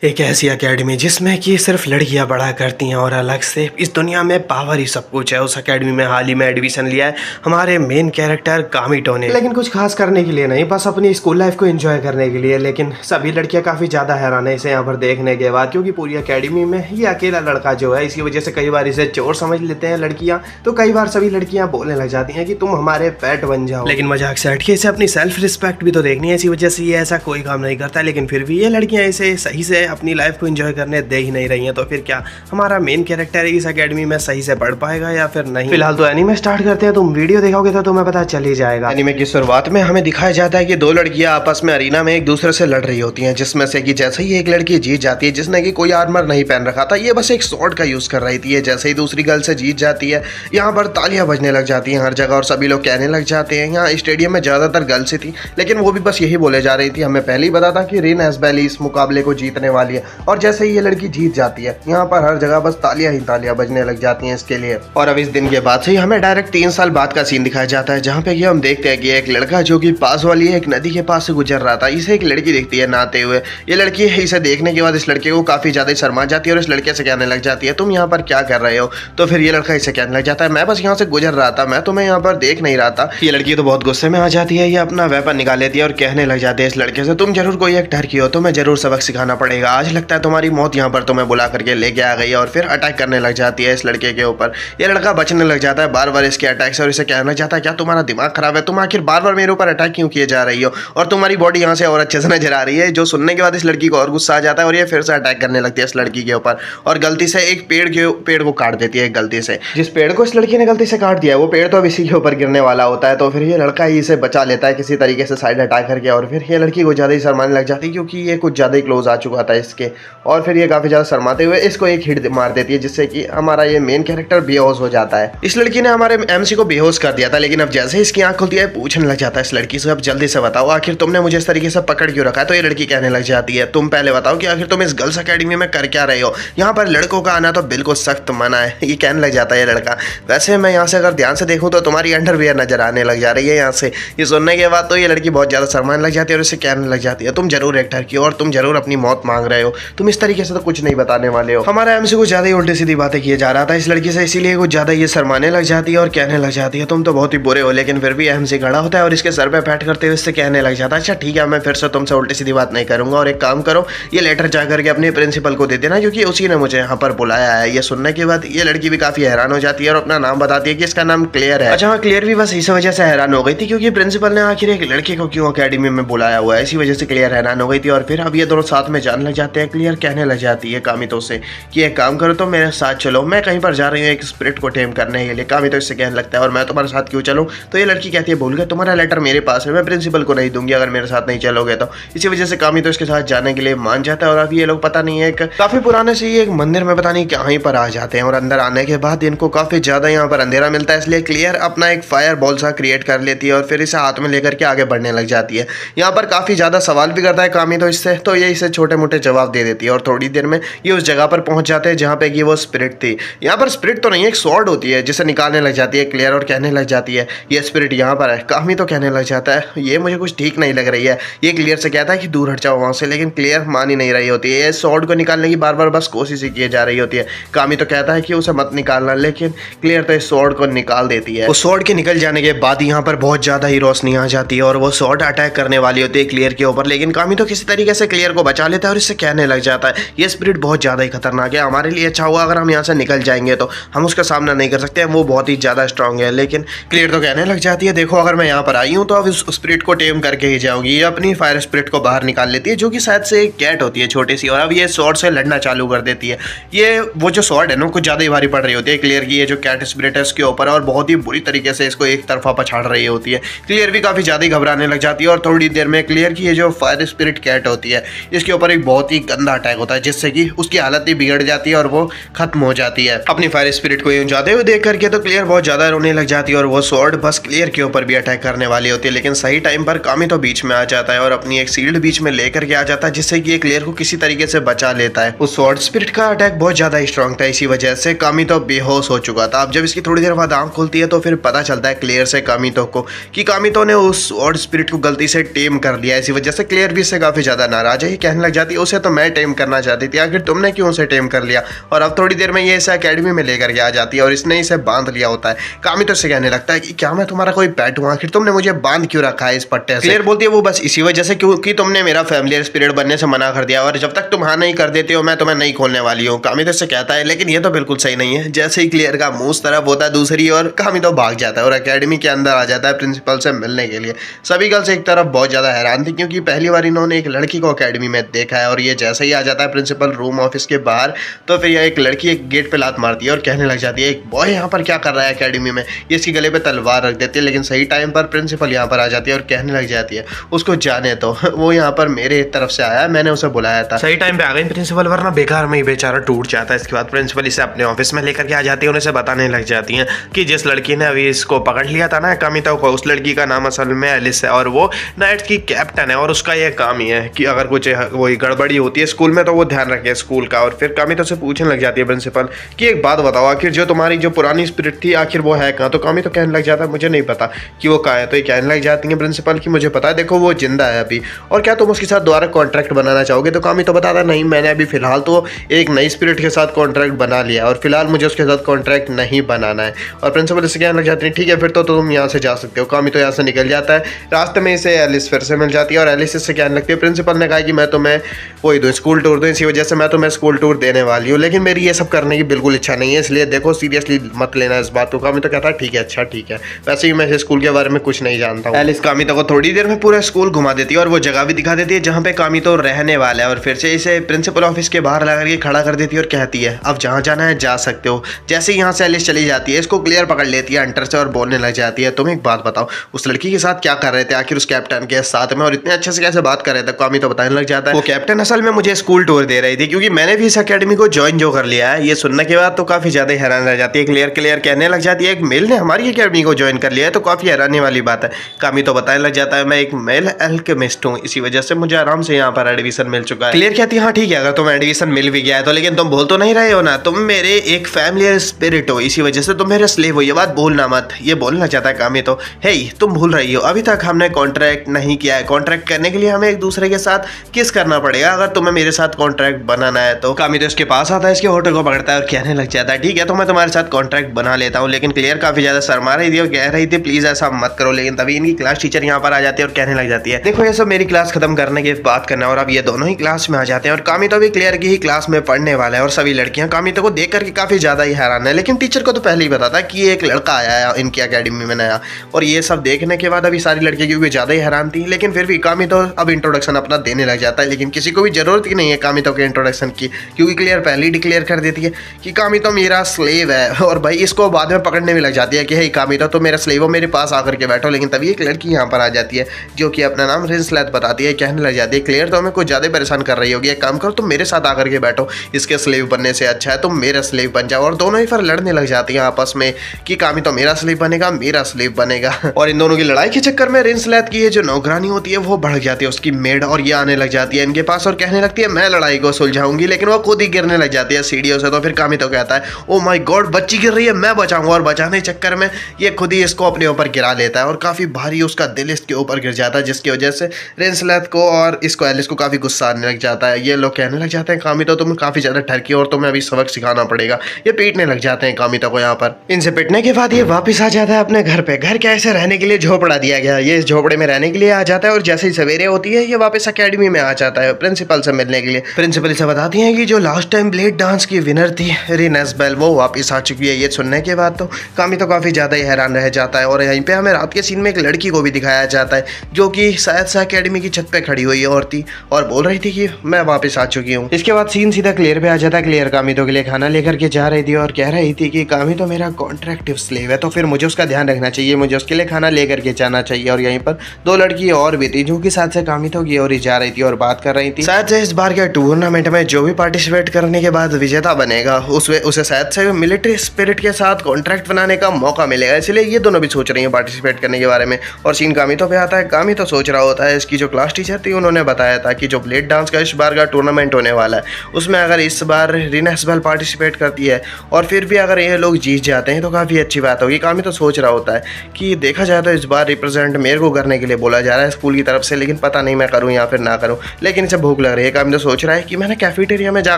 एक ऐसी एकेडमी जिसमें कि सिर्फ लड़कियां पढ़ा करती हैं और अलग से इस दुनिया में पावर ही सब कुछ है। उस एकेडमी में हाल ही में एडमिशन लिया है हमारे मेन कैरेक्टर कामिटो ने, लेकिन कुछ खास करने के लिए नहीं, बस अपनी स्कूल लाइफ को एंजॉय करने के लिए। लेकिन सभी लड़कियां काफ़ी ज़्यादा हैरान है इसे यहाँ पर देखने के बाद, क्योंकि पूरी एकेडमी में ये अकेला लड़का जो है, इसी वजह से कई बार इसे चोर समझ लेते हैं लड़कियाँ। तो कई बार सभी लड़कियाँ बोलने लग जाती हैं कि तुम हमारे पेट बन जाओ। लेकिन मजाक से हटके इसे अपनी सेल्फ रिस्पेक्ट भी तो देखनी है, इसी वजह से ये ऐसा कोई काम नहीं करता। लेकिन फिर भी ये लड़कियाँ इसे सही से अपनी लाइफ को एंजॉय करने दे ही नहीं रही हैं। तो फिर क्या हमारा मेन कैरेक्टर इस एकेडमी में सही से पढ़ पाएगा या फिर नहीं? फिलहाल तो एनीमे स्टार्ट करते हैं। तुम वीडियो देखोगे तो तुम्हें पता चल ही जाएगा। एनीमे की शुरुआत में हमें दिखाया जाता है कि दो लड़कियां आपस में अरीना में एक दूसरे से लड़ रही होती हैं, जिसमें से कि जैसे ही एक लड़की जीत जाती है जिसने कि कोई आर्मर नहीं पहन रखा था, ये बस एक स्वॉर्ड का यूज कर रही थी। जैसे ही दूसरी गर्ल से जीत जाती है, यहाँ पर तालियां बजने लग जाती हैं हर जगह और सभी लोग कहने लग जाते हैं। यहाँ स्टेडियम में ज्यादातर गर्ल्स थी, लेकिन वो भी बस यही बोले जा रही थी, हमें पहले ही पता था कि रिन एसबेली इस मुकाबले को जीतने वाली है। और जैसे ही ये लड़की जीत जाती है, यहाँ पर हर जगह बस तालियां ही तालियां बजने लग जाती हैं इसके लिए। और अब इस दिन के बाद से ही हमें डायरेक्ट 3 साल बाद का सीन दिखाया जाता है, जहाँ पे कि हम देखते हैं कि एक लड़का जो कि पास वाली एक नदी के पास से गुजर रहा था, इसे एक लड़की दिखती है नहाते हुए। ये लड़की इसे देखने के बाद इस लड़के को काफी ज्यादा शर्मा जाती है और इस लड़के से कहने लग जाती है, तुम यहाँ पर क्या कर रहे हो? तो फिर ये लड़का इसे कहने लग जाता है, मैं बस यहाँ से गुजर रहा था, मैं तुम्हें यहाँ पर देख नहीं रहा था। ये लड़की तो बहुत गुस्से में आ जाती है, ये अपना वेपन निकाल लेती है और कहने लग जाती है इस लड़के से, तुम जरूर कोई एक ठरकी हो, तुम्हें जरूर सबक सिखाना पड़ेगा। आज लगता है तुम्हारी मौत यहाँ पर तुम्हें बुला करके लेके आ गई है। और फिर अटैक करने लग जाती है इस लड़के के ऊपर। ये लड़का बचने लग जाता है बार बार इसके अटैक से और इसे कहना चाहता है, क्या तुम्हारा दिमाग खराब है? तुम आखिर बार बार मेरे ऊपर अटैक क्यों किए जा रही हो? और तुम्हारी बॉडी यहाँ से और अच्छे से नजर आ रही है। जो सुनने के बाद इस लड़की को और गुस्सा आ जाता है और ये फिर से अटैक करने लगती है इस लड़की के ऊपर और गलती से एक पेड़ को काट देती है। गलती से जिस पेड़ को इस लड़की ने गलती से काट दिया है, वो पेड़ तो अब इसी के ऊपर गिरने वाला होता है। तो फिर ये लड़का ही इसे बचा लेता है किसी तरीके से साइड हटा करके। और फिर ये लड़की को ज्यादा ही शर्माने लग जाती है, क्योंकि ये कुछ ज्यादा ही क्लोज आ चुका था इसके। और फिर ये काफी ज्यादा शर्माते हुए इसको एक हिट मार देती है, जिससे कि हमारा ये मेन कैरेक्टर बेहोश हो जाता है। इस लड़की ने हमारे एमसी को बेहोश कर दिया था, लेकिन अब जैसे इसकी आंख खुलती है पूछने लग जाता है इस लड़की से, अब जल्दी से बताओ आखिर तुमने मुझे इस तरीके से पकड़ क्यों रखा है? तो ये लड़की कहने लग जाती है, तुम पहले बताओ कि आखिर तुम इस गर्ल्स अकेडमी में कर क्या रहे हो? यहाँ पर लड़कों का आना तो बिल्कुल सख्त मना है। ये कहने लग जाता है ये लड़का, वैसे मैं यहाँ से अगर ध्यान से देखूँ तो तुम्हारी अंडरवियर नजर आने लग जा रही है यहाँ से। ये सुनने के बाद तो ये लड़की बहुत ज्यादा शर्माने लग जाती है और इसे कहने लग जाती है, तुम जरूर एक ठरकी हो और तुम जरूर अपनी मौत मांग रहे हो, तुम इस तरीके से तो कुछ नहीं बताने वाले हो। हमारा एमसी को ज्यादा ही उल्टी सीधी बातें किए जा रहा था इस लड़की से, इसीलिए कुछ ज्यादा ये शर्माने लग जाती है और कहने लग जाती है, तुम तो बहुत ही बुरे हो। लेकिन फिर भी एमसी खड़ा होता है और इसके सर पे पैट करते हुए इससे कहने लग जाता है, अच्छा ठीक है, मैं फिर से तुमसे उल्टी सीधी बात नहीं करूंगा और एक काम करो, ये लेटर जा करके अपने प्रिंसिपल को दे देना, क्योंकि उसी ने मुझे यहाँ पर बुलाया है। ये सुनने के बाद ये लड़की भी काफी हैरान हो जाती है और अपना नाम बताती है कि इसका नाम क्लियर है। अच्छा हाँ, क्लियर भी बस इस वजह से हैरान हो गई थी क्योंकि प्रिंसिपल ने आखिर एक लड़के को क्यों अकेडमी में बुलाया हुआ है, इसी वजह से क्लियर हैरान हो गई थी। और फिर अब ये दोनों साथ में जाने लग जाते हैं। क्लियर कहने लग जाती है कामितो से कि एक काम करो, तो मेरे साथ चलो, मैं कहीं पर जा रही हूँ एक स्पिरिट को टेम करने के लिए। कामितो इससे कहने लगता है, और मैं तुम्हारे साथ क्यों चलूँ? तो ये लड़की कहती है, भूल गए, तुम्हारा लेटर मेरे पास है, मैं प्रिंसिपल को नहीं दूंगी अगर मेरे साथ नहीं चलोगे तो। इसी वजह से कामितो इसके साथ जाने के लिए मान जाता है। और अब ये लोग पता नहीं है काफी पुराने से ही एक मंदिर में पता नहीं कहीं पर आ जाते हैं और अंदर आने के बाद इनको काफी ज्यादा यहाँ पर अंधेरा मिलता है, इसलिए क्लियर अपना एक फायर बॉल सा क्रिएट कर लेती है और फिर इसे हाथ में लेकर के आगे बढ़ने लग जाती है। यहाँ पर काफी ज्यादा सवाल भी करता है कामितो इससे, तो ये इसे छोटे मोटे जवाब दे देती है और थोड़ी देर में ये उस जगह पर पहुंच जाते हैं जहाँ पे कि वो स्पिरिट थी। यहाँ पर स्पिरिट तो नहीं है, एक स्वॉर्ड होती है जिसे निकालने लग जाती है क्लियर और कहने लग जाती है, ये स्पिरिट यहाँ पर है। कामितो कहने लग जाता है, ये मुझे कुछ ठीक नहीं लग रही है। ये क्लियर से कहता है कि दूर हट जाओ वहां से, लेकिन क्लियर मान ही नहीं रही होती है। ये स्वॉर्ड को निकालने की बार बार बस कोशिश ही की जा रही होती है। कामितो कहता है कि उसे मत निकालना, लेकिन क्लियर तो इस स्वॉर्ड को निकाल देती है। उस स्वॉर्ड के निकल जाने के बाद यहाँ पर बहुत ज्यादा ही रोशनी आ जाती है और वो स्वॉर्ड अटैक करने वाली होती है क्लियर के ऊपर, लेकिन कामितो किसी तरीके से क्लियर को बचा लेता है और इससे कहने लग जाता है, ये स्पिरिट बहुत ज्यादा ही खतरनाक है, हमारे लिए अच्छा होगा अगर हम यहाँ से निकल जाएंगे, तो हम उसका सामना नहीं कर सकते, वो बहुत ही ज्यादा स्ट्रांग है। लेकिन क्लियर तो कहने लग जाती है, देखो अगर मैं यहाँ पर आई हूँ तो अब इस स्पिरिट को टेम करके ही जाऊंगी। ये अपनी फायर स्पिरिट को बाहर निकाल लेती है, जो कि शायद से एक कैट होती है छोटी सी, और अब ये स्वॉर्ड से लड़ना चालू कर देती है। ये वो जो स्वॉर्ड है ना कुछ ज्यादा ही भारी पड़ रही होती है क्लियर की, ये जो कैट स्पिरिट है उसके ऊपर, और बहुत ही बुरी तरीके से इसको एक तरफा पछाड़ रही होती है। क्लियर भी काफी ज्यादा घबराने लग जाती है और थोड़ी देर में क्लियर की ये जो फायर स्पिरिट कैट होती है इसके ऊपर एक बहुत ही गंदा अटैक होता है, जिससे कि उसकी हालत ही बिगड़ जाती है और वो खत्म हो जाती है। अपनी फायर स्पिरिट को यूं जाते हुए देख करके तो क्लियर बहुत ज्यादा रोने लग जाती है और वो स्वॉर्ड बस क्लियर के ऊपर भी अटैक करने वाली होती है, लेकिन सही टाइम पर कामितो बीच में आ जाता है और अपनी एक शील्ड बीच में लेकर के आ जाता है, जिससे कि ये क्लियर को किसी तरीके से बचा लेता है। उस स्वॉर्ड स्पिरिट का अटैक बहुत ज्यादा स्ट्रांग था, इसी वजह से कामितो बेहोश हो चुका था। अब जब इसकी थोड़ी देर बाद आंख खुलती है तो फिर पता चलता है क्लियर से कामितो को कि कामितो ने उस स्वॉर्ड स्पिरिट को गलती से टेम कर लिया, इसी वजह से क्लियर भी इससे काफी ज्यादा नाराज है। ये कहने लग जाती है, उस उसे तो मैं टेम करना चाहती थी, आखिर तुमने क्यों उसे टेम कर लिया? और अब थोड़ी देर में ये इसे अकेडमी में लेकर के आ जाती है और इसने इसे बांध लिया होता है। कामी तो इससे कहने लगता है कि क्या मैं तुम्हारा कोई पेट हूँ, आखिर तुमने मुझे बांध क्यों रखा है इस पट्टे से? क्लियर बोलती है वो बस इसी वजह से क्योंकि तुमने मेरा फैमिलियर स्पिरिट बनने से मना कर दिया और जब तक तुम हाँ नहीं कर देते हो मैं तुम्हें नहीं खोलने वाली हूँ। कामी तो इससे कहता है लेकिन ये तो बिल्कुल सही नहीं है। जैसे ही क्लियर का मुंह उस तरफ होता है दूसरी और कामी तो भाग जाता है और अकेडमी के अंदर आ जाता है प्रिंसिपल से मिलने के लिए। सभी गर्ल्स एक तरफ बहुत ज्यादा हैरान थी क्योंकि पहली बार इन्होंने एक लड़की को अकेडमी में देखा है और ये जैसे ही आ जाता है प्रिंसिपल रूम ऑफिस के बाहर तो फिर यह एक लड़की एक गेट पे लात मारती है और कहने लग जाती है एक बॉय यहाँ पर क्या कर रहा है अकेडमी में। ये इसके गले पे तलवार रख देती है लेकिन सही टाइम पर प्रिंसिपल यहाँ पर आ जाती है और कहने लग जाती है उसको जाने तो वो यहाँ पर मेरे तरफ से आया, मैंने उसे बुलाया था। सही टाइम पे आ गई प्रिंसिपल वरना बेकार में ही बेचारा टूट जाता है। इसके बाद प्रिंसिपल इसे अपने ऑफिस में लेकर के आ जाती है, उन्हें बताने लग जाती है कि जिस लड़की ने अभी इसको पकड़ लिया था ना कामिता को, उस लड़की का नाम असल में एलिस है और वो नाइट्स की कैप्टन है और उसका यह काम ही है कि अगर कुछ वही गड़बड़ी होती है स्कूल में तो वो ध्यान रखे स्कूल का। और फिर कामिता से पूछने लग जाती है प्रिंसिपल कि एक बात बताओ आखिर जो तुम्हारी जो पुरानी स्पिरिट थी आखिर वो है कहाँ? तो कामी तो कहने लग जाता है मुझे नहीं पता कि वो कहाँ है। तो ये कहने लग जाती है प्रिंसिपल की मुझे पता है, देखो वो जिंदा है अभी और क्या तुम उसके साथ दोबारा कॉन्ट्रैक्ट बनाना चाहोगे? तो कामी तो बताता नहीं, मैंने अभी फिलहाल तो एक नई स्पिरिट के साथ कॉन्ट्रैक्ट बना लिया और फिलहाल मुझे उसके साथ कॉन्ट्रैक्ट नहीं बनाना है। और प्रिंसिपल इससे कहने लग जाती है ठीक है फिर तो तुम यहाँ से जा सकते हो। कामी तो यहाँ से निकल जाता है, रास्ते में इसे एलिस फिर से मिल जाती है और एलिस इससे कहने लगती है प्रिंसिपल ने कहा कि मैं तुम्हें वही दूँ स्कूल टूर दूँ, इसी वजह से मैं तुम्हें स्कूल टूर देने वाली हूँ, लेकिन मेरी ये सब करने की बिल्कुल इच्छा नहीं है, इसलिए देखो सीरियसली मत लेना इस बात को। कामी तो कहता है ठीक है अच्छा ठीक है, वैसे ही मैं स्कूल के बारे में कुछ नहीं जानता हूँ। एलिस कामितो को थोड़ी देर में पूरा स्कूल घुमा देती है और वो जगह भी दिखा देती है जहाँ पे कामितो रहने वाला है और फिर से इसे प्रिंसिपल ऑफिस के बाहर ला करके खड़ा कर देती है और कहती है अब जहाँ जाना है जा सकते हो। जैसे ही यहाँ से एलिस चली जाती है इसको क्लियर पकड़ लेती है अंटर से और बोलने लग जाती है तुम एक बात बताओ उस लड़की के साथ क्या कर रहे थे आखिर उस कैप्टन के साथ में और इतने अच्छे से कैसे बात कर रहे थे? कामितो बताने लग जाता है वो कैप्टन असल में मुझे स्कूल टूर दे रही थी क्योंकि मैंने भी इस अकेडमी को ज्वाइन जो कर लिया है। ये सुनने के बाद तो काफी ज्यादा हैरान रह जाती है। क्लियर कहने लग जाती है एक मेल ने हमारी अकेडमी को ज्वाइन कर लिया है तो काफी हैरानी वाली बात है। कामितो बताने लग जाता है मैं एक मेल अल्केमिस्ट हूँ, इसी वजह से मुझे आराम से यहाँ पर एडमिशन मिल चुका है। क्लियर कहती है हाँ ठीक है अगर तुम्हें एडमिशन मिल भी गया है तो, लेकिन तुम बोल तो नहीं रहे हो ना तुम मेरे एक फैमिलियर स्पिरिट हो, इसी वजह से तुम मेरे स्लेव हो, ये बात भूलना मत। ये बोलना चाहता है कामितो हे तुम भूल रही हो अभी तक हमने कॉन्ट्रैक्ट नहीं किया है, कॉन्ट्रैक्ट करने के लिए हमें एक दूसरे के साथ किस करना पड़ेगा अगर तुम्हें मेरे साथ कॉन्ट्रैक्ट बनाना है। तो कामितो इसके पास आता है, इसके होटल को पकड़ता है और कहने लग जाता है ठीक है तो मैं तुम्हारे साथ कॉन्ट्रैक्ट बना लेता हूँ। लेकिन क्लियर काफी ज्यादा शर्मा रही थी और कह रही थी प्लीज ऐसा मत करो, लेकिन तभी इनकी क्लास टीचर यहाँ पर आ जाती है और कहने लग जाती है देखो ये सब मेरी क्लास खत्म करने की बात करना और अब ये दोनों ही क्लास में आ जाते हैं और कामितो भी क्लियर की ही क्लास में पढ़ने वाला है और सभी लड़कियां कामितो को देख करके काफी ज्यादा ही हैरान है। लेकिन टीचर को तो पहले ही पता था कि एक लड़का आया है इनकी अकेडमी में नया और ये सब देखने के बाद अभी सारी लड़कियां क्योंकि ज्यादा ही हैरान थी, लेकिन फिर भी कामितो अब इंट्रोडक्शन अपना देने लग जाता है। लेकिन किसी को भी जरूरत ही नहीं है कामितो के इंट्रोडक्शन की क्योंकि क्लियर पहले ही डिक्लेयर कर देती है कि कामितो मेरा स्लेव है और भाई इसको बाद में पकड़ने में लग जाती है कि हे कामितो तो मेरा स्लेव हो मेरे पास आकर के बैठो। लेकिन तभी एक लड़की यहाँ पर आ जाती है जो कि अपना नाम रिंसलेट बताती है, कहने लग जाती है क्लियर तो हमें कुछ ज्यादा परेशान कर रही होगी, एक काम करो तुम मेरे साथ आकर के बैठो, इसके स्लेव बनने से अच्छा है तुम मेरा स्लेव बन जाओ। और दोनों ही फिर लड़ने लग जाती है आपस में कि कामितो मेरा स्लेव बनेगा मेरा स्लेव बनेगा और इन दोनों की लड़ाई के चक्कर में रिंसलेट की जो नौकरानी होती है वो बढ़ जाती है उसकी मेड और ये आने लग जाती है इनके पास और कहने लगती है मैं लड़ाई को सुलझाऊंगी, लेकिन वो खुद ही गिरने लग जाती है सीढ़ियों से। तो फिर कामितो कहता है ओ माय गॉड बच्ची गिर रही है मैं बचाऊंगा और बचाने के चक्कर में ये खुद ही इसको अपने ऊपर गिरा लेता है और काफी भारी उसका दिल इसके ऊपर गिर जाता है जिसकी वजह से रिंसलेट को और इसको एलिस को काफी गुस्सा आने लग जाता है। ये लोग कहने लग जाते हैं कामितो तुम काफी ज्यादा ठरकी और तुम्हें अभी सबक सिखाना पड़ेगा। ये पीटने लग जाते हैं कामितो को यहाँ पर। इनसे पिटने के बाद ये वापस आ जाता है अपने घर पे। घर क्या ऐसे रहने के लिए झोपड़ा दिया गया, ये इस झोपड़े में रहने के लिए आ जाता है और जैसे ही सवेरे होती है ये वापस अकेडमी में आ जाता है प्रिंसिपल से मिलने के लिए। प्रिंसिपल इसे बताती है कि जो लास्ट टाइम ब्लेड डांस की विनर थी रिन एस्बेल वो वापस आ चुकी है। ये सुनने के बाद तो कामितो काफी ज्यादा ही हैरान रह जाता है और यहीं पे हमें रात के सीन में एक लड़की को भी दिखाया जाता है जो कि शायद से अकेडमी की छत पे खड़ी हुई औरती और बोल रही थी कि मैं वापस आ चुकी हूँ। इसके बाद सीन सीधा क्लियर पे आ जाता है। क्लियर कामितो के लिए खाना लेकर के जा रही थी और कह रही थी कि कामितो मेरा कॉन्ट्रैक्टिव स्लेव है तो फिर मुझे उसका ध्यान रखना चाहिए, मुझे उसके लिए खाना लेकर के जाना चाहिए। और यहीं पर दो लड़की और भी थी जो कि साथ से कामितो की ओर ही जा रही थी और बात कर रही थी शायद से इस बार के टूर्नामेंट में जो भी पार्टिसिपेट करने के बाद विजेता बनेगा उसे शायद से मिलिट्री स्पिरिट के साथ कॉन्ट्रैक्ट बनाने का मौका मिलेगा, इसलिए ये दोनों भी सोच रही है पार्टिसिपेट करने के बारे में। और सीन कामितो पे आता है। कामितो सोच रहा होता है इसकी जो क्लास टीचर थी उन्होंने बताया था कि जो ब्लेड डांस का इस बार का टूर्नामेंट होने वाला है उसमें अगर इस बार रिन एस्बेल पार्टिसिपेट करती है और फिर भी अगर ये लोग जीत जाते हैं तो काफ़ी अच्छी बात होगी। कामितो सोच रहा होता है कि देखा जाए तो इस बार रिप्रेजेंट मेरे को करने के लिए बोला जा रहा है स्कूल की तरफ से, लेकिन पता नहीं मैं करूँ या फिर ना करूँ। लेकिन इसे भूख भूख लग रही है। कामी तो सोच रहा है कि मैंने कैफेटेरिया में जा